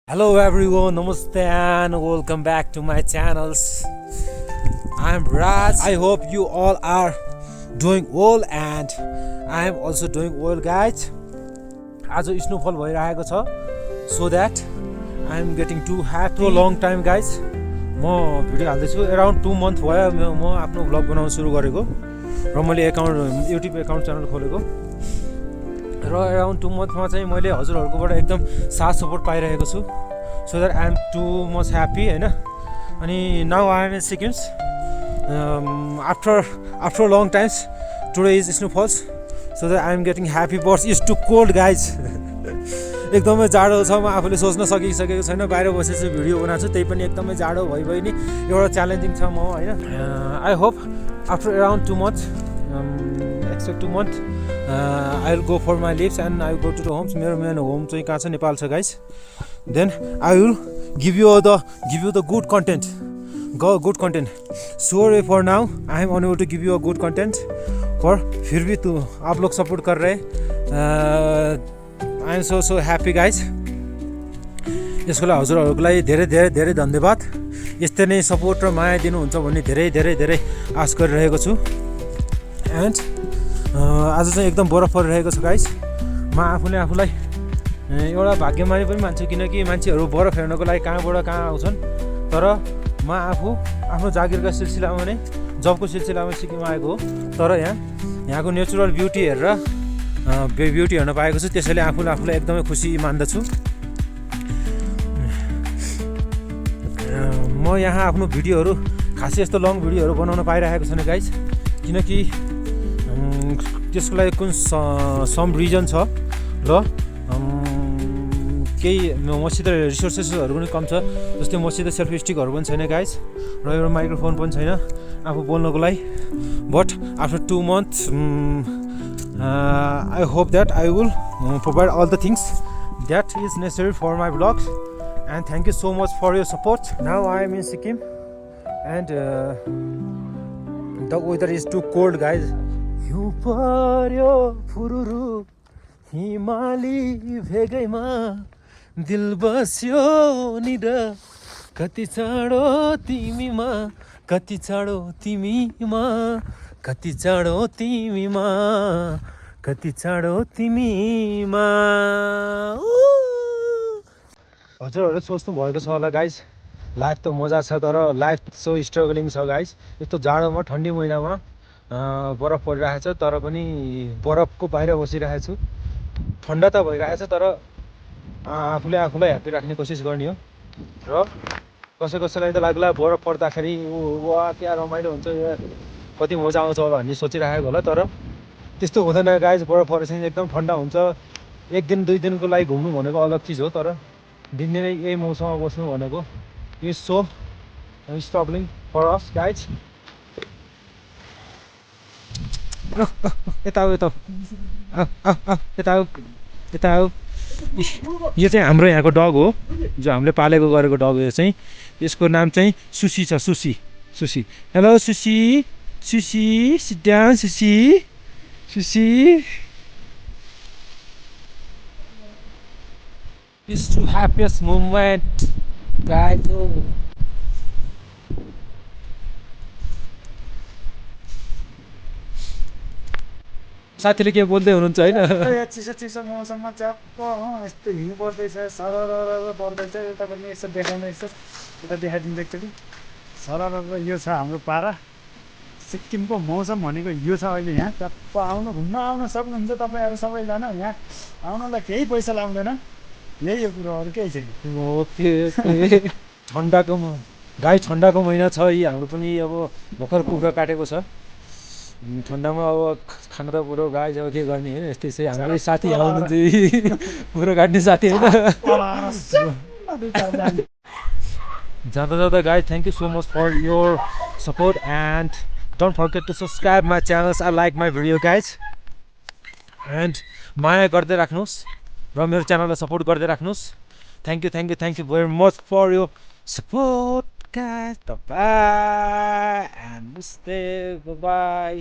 Hello everyone, namaste and welcome back to my channels. I'm Raj. I hope you all are doing well and I am also doing well guys. आज snowfall भइरहेको छ so that I am getting too happy. So long time guys. म video हाल्दैछु around 2 month भयो म आफ्नो vlog बनाउन सुरु गरेको र मैले YouTube account च्यानल खोलेको र around 2 month मा चाहिँ मैले हजुरहरुकोबाट एकदम साथ सपोर्ट पाइरहेको छु so that I am too much happy हैन अनि now I am in Sikkim after long times today is snowfalls so that I am getting happy but it's too cold guys एकदमै जाडो छ म आफूले सोच्न सकिसकेको छैन बाहिर बसेछु भिडियो बनाउँछु त्यही पनि एकदमै जाडो भइ नि एउटा च्यालेन्जिङ छ म हैन I hope after around 2 months except 2 months I will go for my leaves and I will go to the homes मेरो मेन होम चाहिँ कहाँ छ नेपाल छ guys then I will give you the good content sorry for now I am unable to give you a good content for फिर भी तू आप लोग support कर रहे I am so happy guys यसको लागि हजुरहरुको लागि धेरै धन्यवाद यस्तै नै सपोर्ट र माया दिनुहुन्छ भन्ने धेरै आश गरिरहेको छु and आज चाहिँ एकदम बरफ परिरहेको छ गाइस म आफूलाई एउटा भाग्यमानी पनि मान्छु किनकि मान्छेहरु बरफ हेर्नको लागि कहाँबाट कहाँ आउँछन् तर म आफ्नो जागिरका सिलसिलामा नै जबको सिलसिलामा सिक्किम आएको हो तर यहाँको नेचुरल ब्युटी हेरेर ब्युटी हेर्न पाएको छु त्यसैले आफूलाई एकदमै खुसी मान्दछु म यहाँ आफ्नो भिडियोहरु खासै यस्तो लङ भिडियोहरु बनाउन पाइरहेको छैन गाइस किनकि त्यसको लागि कुन सम रिजन छ र केही मसित रिसोर्सेसहरु पनि कम छ जस्तै मसित सेल्फ स्टिकहरु पनि छैन गाइस र एउटा माइक्रोफोन पनि छैन आफू बोल्नको लागि but after 2 months I hope that I will provide all the things that is necessary for my vlogs and thank you so much for your support now I am in Sikkim and the weather is too cold guys हिउँ पर्यो फुरुरु हिमाली भेगैमा दिल बस्यो नि र कति चाँडो तिमीमा कति चाँडो तिमीमा कति चाँडो तिमीमा कति चाँडो तिमीमा हजुरहरुले सोच्नु भएको छ होला गाइस लाइफ त मजा छ तर लाइफ सो स्ट्रगलिङ छ गाइस यस्तो जाडोमा ठन्डी महिनामा बरफ परिरहेको छ तर पनि बरफको बाहिर बसिरहेको छु ठन्डा त भइरहेको छ तर आफूलाई ह्यापी राख्ने कोसिस गर्ने हो र कसैलाई त लाग्ला बरफ पर्दाखेरि वा क्या रमाइलो हुन्छ कति मजा आउँछ होला भन्ने सोचिरहेको होला तर त्यस्तो हुँदैन गाइस बरफ परेपछि एकदम ठन्डा हुन्छ एक दिन 2 दिनको लागि घुम्नु भनेको अलग चीज हो तर दिनदिनै यही मौसममा बस्नु भनेको is so struggling for us guys यता यो चाहिँ हाम्रो यहाँको डग हो जो हामीले पालेको गरेको डग हो चाहिँ यसको नाम चाहिँ सुसी छ सुसी हेलो सुसी सिट डाउन सुसी It's the happiest moment guys साथीले के बोल्दै हुनुहुन्छ हैन चिसो मौसममा च्याप्प यस्तो हिउँ पर्दैछ सरर पर्दैछ यता पनि यसो देखाउँदैछ यता देखाइदिन्छ एकचोटि सरर यो छ हाम्रो पारा सिक्किमको मौसम भनेको यो छ अहिले यहाँ च्याप्प घुम्न आउन सक्नुहुन्छ तपाईँहरू सबैजना यहाँ आउनलाई केही पैसा लाग्दैन यही हो कुरो अरू केही छैन ओके ठन्डाको महिना छ यी हाम्रो पनि अब भर्खर कुखुरा काटेको छ ठन्डामा अब खाना त पुरो गाई अब के गर्ने होइन यस्तै चाहिँ हाम्रो साथी आउनुहुन्छ पुरो काट्ने साथी होइन जाँदा guys thank you so much for your support and don't forget to subscribe my channels I like my video guys and माया गर्दै राख्नुहोस् र मेरो च्यानललाई सपोर्ट गर्दै राख्नुहोस् thank you very much for your support guys bye and stay by